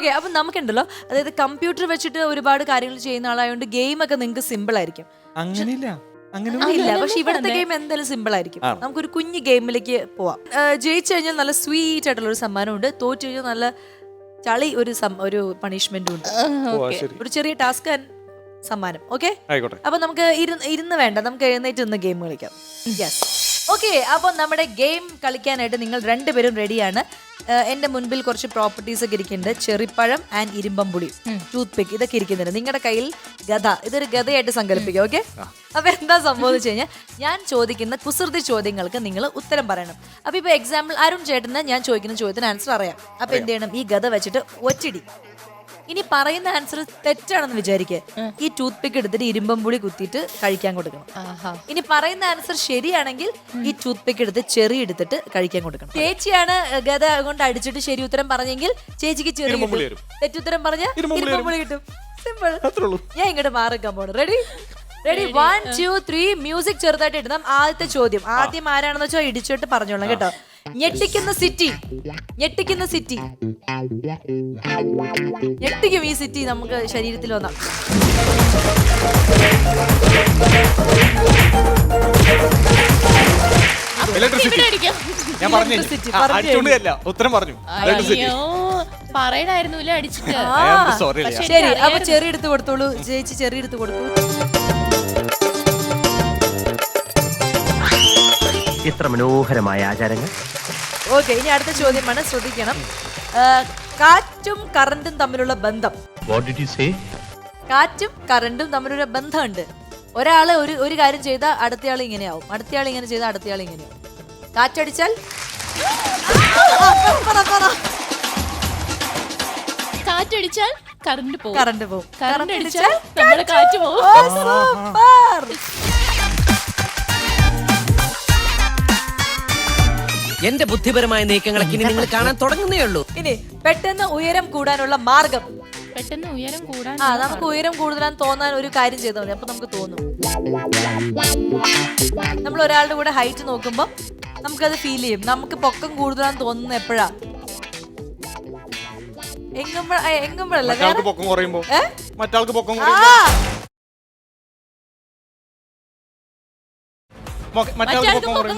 Okay, അപ്പൊ നമുക്കുണ്ടല്ലോ, അതായത് computer വെച്ചിട്ട് ഒരുപാട് കാര്യങ്ങൾ ചെയ്യുന്ന ആളായതുകൊണ്ട് ഗെയിം ഒക്കെ നിങ്ങൾക്ക് സിമ്പിൾ ആയിരിക്കും. അങ്ങനെയില്ല, ഇല്ല, പക്ഷെ ഇവിടുത്തെ ഗെയിം എന്തായാലും സിമ്പിൾ ആയിരിക്കും. നമുക്കൊരു കുഞ്ഞു ഗെയിമിലേക്ക് പോവാം. ജയിച്ചു കഴിഞ്ഞാൽ നല്ല സ്വീറ്റ് ആയിട്ടുള്ള ഒരു സമ്മാനമുണ്ട്, തോറ്റു കഴിഞ്ഞാൽ നല്ല ചളി ഒരു പണിഷ്മെന്റും ഉണ്ട്. ഒരു ചെറിയ ടാസ്ക് സമ്മാനം. ഓക്കെ, അപ്പൊ നമുക്ക് ഇരുന്ന് വേണ്ട, നമുക്ക് എഴുന്നേറ്റ് നിന്ന് ഗെയിം കളിക്കാം. Yes, okay. അപ്പൊ നമ്മുടെ ഗെയിം കളിക്കാനായിട്ട് നിങ്ങൾ രണ്ടുപേരും റെഡിയാണ്. എന്റെ മുൻപിൽ കുറച്ച് പ്രോപ്പർട്ടീസ് ഒക്കെ ഇരിക്കുന്നുണ്ട്. ചെറിപ്പഴം ആൻഡ് ഇരുമ്പമ്പുളി, ടൂത്ത് പിക്ക്, ഇതൊക്കെ ഇരിക്കുന്നുണ്ട്. നിങ്ങളുടെ കയ്യിൽ ഗദ, ഇതൊരു ഗദയായിട്ട് സങ്കല്പിക്കുക. ഓക്കെ, അപ്പൊ എന്താ സംഭവിച്ചു കഴിഞ്ഞാൽ ഞാൻ ചോദിക്കുന്ന കുസൃതി ചോദ്യങ്ങൾക്ക് നിങ്ങൾ ഉത്തരം പറയണം. അപ്പൊ ഇപ്പൊ എക്സാമ്പിൾ അരുൺ ചേട്ടന് ഞാൻ ചോദിക്കുന്ന ചോദ്യത്തിന് ആൻസർ അറിയാം. അപ്പൊ എന്ത് ചെയ്യണം, ഈ ഗദ വെച്ചിട്ട് ഒറ്റടി. ഇനി പറയുന്ന ആൻസർ തെറ്റാണെന്ന് വിചാരിക്കുക, ഈ ടൂത്ത് പിക്ക് എടുത്തിട്ട് ഇരുമ്പമ്പുളി കുത്തിയിട്ട് കഴിക്കാൻ കൊടുക്കണം. ഇനി പറയുന്ന ആൻസർ ശരിയാണെങ്കിൽ ഈ ടൂത്ത് പിക്ക് എടുത്ത് ചെറി എടുത്തിട്ട് കഴിക്കാൻ കൊടുക്കണം. ചേച്ചിയാണ് ഗദ കൊണ്ട് അടിച്ചിട്ട് ശരി ഉത്തരം പറഞ്ഞെങ്കിൽ ചേച്ചിക്ക് ചെറി കിട്ടും, തെറ്റുത്തരം പറഞ്ഞ ഇരുമ്പമ്പുളി കിട്ടും. സിമ്പിൾ. ഞാൻ ഇങ്ങോട്ട് മാറിക്കാൻ പോണം. റെഡി? 1 2 3 മ്യൂസിക് ചെറുതായിട്ട് ഇടണം. ആദ്യത്തെ ചോദ്യം ആദ്യം ആരാണെന്ന് വെച്ചാൽ ഇടിച്ചിട്ട് പറഞ്ഞോളാം കേട്ടോ. ഞെട്ടിക്കുന്ന സിറ്റി, ഞെട്ടിക്കുന്ന സിറ്റി, ഞെട്ടിക്കും ഈ സിറ്റി നമുക്ക് ശരീരത്തിൽ വന്ന. ഉത്തരം പറഞ്ഞു. പറയണായിരുന്നില്ല അടിച്ചിട്ട്. ശരി, അപ്പൊ ചെറിയ എടുത്ത് കൊടുത്തോളൂ ചേച്ചി, ചെറിയ എടുത്ത് കൊടുക്കൂ. ഇത്ര മനോഹരമായ ആചാരങ്ങൾ. ഓക്കെ, ഇനി അടുത്ത ചോദ്യമാണ്, ശ്രദ്ധിക്കണം. കാറ്റും കറണ്ടും തമ്മിലുള്ള ബന്ധം. കാറ്റും കറണ്ടും തമ്മിലുള്ള ബന്ധമുണ്ട്. ഒരാള് ഒരു കാര്യം ചെയ്താൽ അടുത്തയാൾ ഇങ്ങനെയാവും, അടുത്തയാൾ ഇങ്ങനെ ചെയ്താൽ അടുത്തയാൾ ഇങ്ങനെയാവും. കാറ്റടിച്ചാൽ കാറ്റടിച്ചാൽ കറണ്ട് പോകും, കറണ്ട് പോകും. കറണ്ട് അടിച്ചാൽ നമ്മുടെ കാറ്റ് പോകും. എന്റെ ബുദ്ധിപരമായ നീക്കങ്ങളൊക്കെ ഇനി നിങ്ങൾ കാണാൻ തുടങ്ങുന്നേ ഉള്ളൂ. ഇനി പെട്ടെന്ന് ഉയരം കൂടാനുള്ള മാർഗം. പെട്ടെന്ന് ഉയരം കൂടാൻ നമുക്ക് ഉയരം കൂടുതലാന്ന് തോന്നാൻ ഒരു കാര്യം ചെയ്താൽ മതി, അപ്പൊ നമുക്ക് തോന്നും. നമ്മൾ ഒരാളുടെ കൂടെ ഹൈറ്റ് നോക്കുമ്പോ നമുക്കത് ഫീൽ ചെയ്യും. നമുക്ക് പൊക്കം കൂടുതലാന്ന് തോന്നുന്നത് എപ്പോഴാ? എങ്ങുമ്പോഴല്ല, മറ്റാൾക്ക് പൊക്കം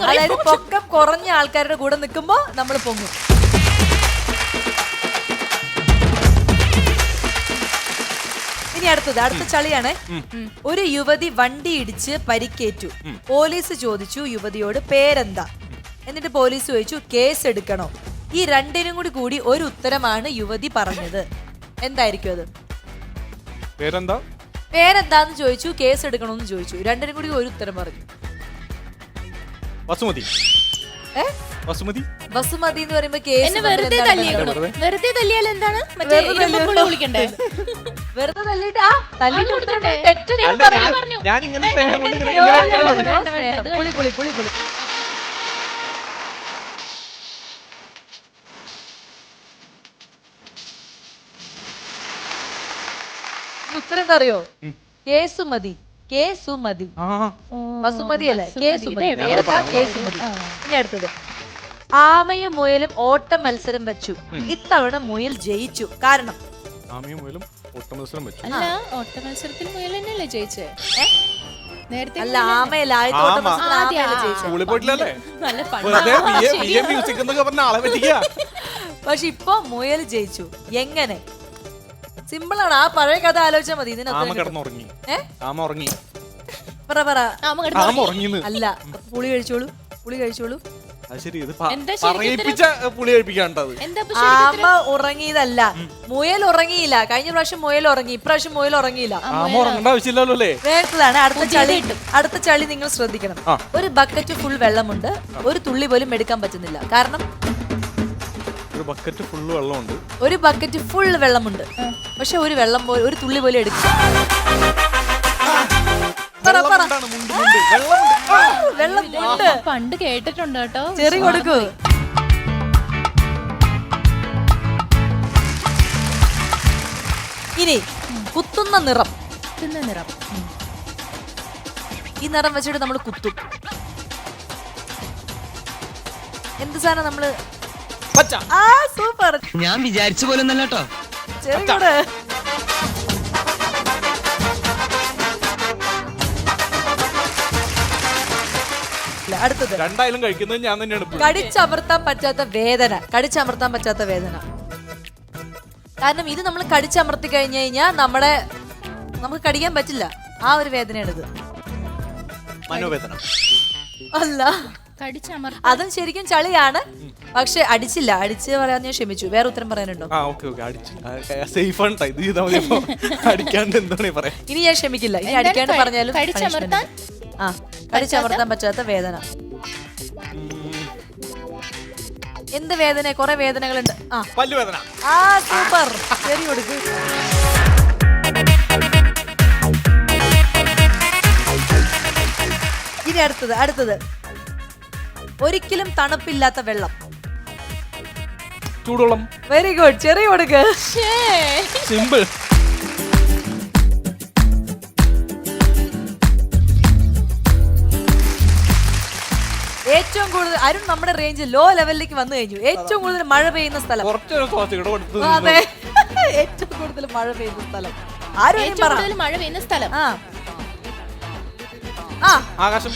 അതായത് പൊക്കം കുറഞ്ഞ ആൾക്കാരുടെ കൂടെ നിൽക്കുമ്പോ നമ്മൾ പൊങ്ങും. ഇനി അടുത്ത ചളിയാണ്. ഒരു യുവതി വണ്ടി ഇടിച്ച് പരിക്കേറ്റു. പോലീസ് ചോദിച്ചു യുവതിയോട് പേരെന്താ, എന്നിട്ട് പോലീസ് ചോദിച്ചു കേസ് എടുക്കണോ. ഈ രണ്ടിനും കൂടി ഒരു ഉത്തരമാണ് യുവതി പറഞ്ഞത്. എന്തായിരിക്കും അത്? പേരെന്താന്ന് ചോദിച്ചു, കേസ് എടുക്കണോന്ന് ചോദിച്ചു, രണ്ടിനും കൂടി ഒരു ഉത്തരം പറഞ്ഞു. വസുമതി. വസുമതി എന്ന് പറയുമ്പോ കേസ് വെറുതെ തല്ലിയാൽ എന്താണ്? വിളിക്കണ്ടേ? വെറുതെ തല്ലിട്ടാ ഉത്തരം എന്താ അറിയോ? കേസുമതി. കേസുമതി, വസുമതി അല്ലേ, കേസുമതി. ഇനി അടുത്തത്, ആമയും മുയലും ഓട്ട മത്സരം വെച്ചു. ഇത്തവണ മുയൽ ജയിച്ചു, കാരണം? അല്ല, ഓട്ട മത്സരത്തിൽ മുയൽ തന്നെയല്ലേ ജയിച്ചേ? നേരത്തെ അല്ല, ആമയല്ല, ആദ്യത്തെ ഓട്ട മത്സരത്തിൽ ആമയല്ല ജയിച്ചത്. പക്ഷെ ഇപ്പൊ മുയൽ ജയിച്ചു. എങ്ങനെ? സിമ്പിൾ ആണ്. ആ പഴയ കഥ ആലോചിച്ചാൽ മതി. അല്ല, പുളി കഴിച്ചോളൂ, പുളി കഴിച്ചോളൂ. ആമ ഉറങ്ങിയതല്ല, മുയൽ ഉറങ്ങിയില്ല. കഴിഞ്ഞ പ്രാവശ്യം മുയൽ ഉറങ്ങി, ഇപ്രാവശ്യം മുയൽ ഉറങ്ങിയില്ല. വേണ്ടതാണ് അടുത്ത ചളി നിങ്ങൾ ശ്രദ്ധിക്കണം. ഒരു ബക്കറ്റ് ഫുൾ വെള്ളമുണ്ട്, ഒരു തുള്ളി പോലും എടുക്കാൻ പറ്റുന്നില്ല, കാരണം? ഒരു ബക്കറ്റ് ഫുൾ വെള്ളമുണ്ട്, ഒരു ബക്കറ്റ് ഫുൾ വെള്ളമുണ്ട്, പക്ഷെ ഒരു തുള്ളി പോലും എടുക്കും. വെള്ളമുണ്ട്, പണ്ട് കേട്ടിട്ടുണ്ട് കേട്ടോ. ചെറി കൊടുക്കൂ. ഇനി കുത്തുന്ന നിറം. ഈ നിറം വെച്ചിട്ട് നമ്മൾ കുത്തും. എന്ത് സാധനം നമ്മള്? സൂപ്പർ. ഞാൻ വിചാരിച്ച പോലെ ഒന്നല്ല കേട്ടോ. ചെറിയ അടുത്തത് രണ്ടായാലും കഴിക്കുന്നത് ഞാൻ തന്നെയാണ് ഇപ്പോഴും. കടിച്ചമർത്താൻ പറ്റാത്ത വേദന. കടിച്ചമർത്താൻ പറ്റാത്ത വേദന. കാരണം ഇത് നമ്മൾ കടിച്ചമർത്തി കഴിഞ്ഞു കഴിഞ്ഞാൽ നമുക്ക് കടിക്കാൻ പറ്റില്ല. ആ ഒരു വേദനയാണിത്. മനോവേദന അല്ല, കടിച്ചമർ അതും ശരിക്കും ചളിയാണ്. പക്ഷെ അടിച്ചില്ല. അടിച്ച് പറയാൻ ഞാൻ ക്ഷമിച്ചു. വേറെ ഉത്തരം പറയാനുണ്ടോ? ആ ഓക്കെ ഓക്കെ അടിച്ചു സേഫ് ആണ് ഇത് ചെയ്താൽ മതി. അപ്പൊ അടിക്കാണ്ട് എന്താണ് പറയാ. ഇനി ഞാൻ ക്ഷമിക്കില്ല. ഇനി അടിക്കാണ്ട് പറഞ്ഞാലും കടിച്ചമർത്താൻ കടിച്ചമർത്താൻ പറ്റാത്ത വേദന. എന്ത് വേദന? കുറെ വേദനകളുണ്ട്. പല്ലുവേദന. ആ സൂപ്പർ, ശരി കൊടുക്ക്. ഇനി അടുത്തത് ഒരിക്കലും തണുപ്പില്ലാത്ത വെള്ളം. ചൂടുവെള്ളം. വെരി ഗുഡ്, ചെറിയ കൊടുക്ക്. സിമ്പിൾ. ഏറ്റവും കൂടുതൽ അരുൺ നമ്മുടെ റേഞ്ച് ലോ ലെവലിലേക്ക് വന്നു കഴിഞ്ഞു. ഏറ്റവും കൂടുതൽ മഴ പെയ്യുന്ന സ്ഥലം. അതെ, ഏറ്റവും കൂടുതൽ മഴ പെയ്യുന്ന സ്ഥലം. ആരും മഴ പെയ്യുന്ന സ്ഥലം. ആകാശം.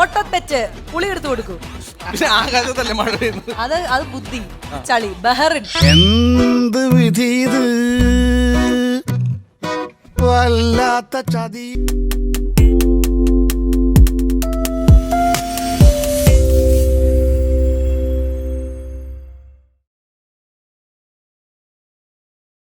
ഒട്ടത്തെറ്റ്. പുളി എടുത്തു കൊടുക്കൂ. ആകാശത്തല്ലേ മഴ പെയ്യുന്നത്. അത് ബുദ്ധി. ചളി. ബഹറിൻ. എന്ത് വിധി ഇത്, വല്ലാത്ത ചതി.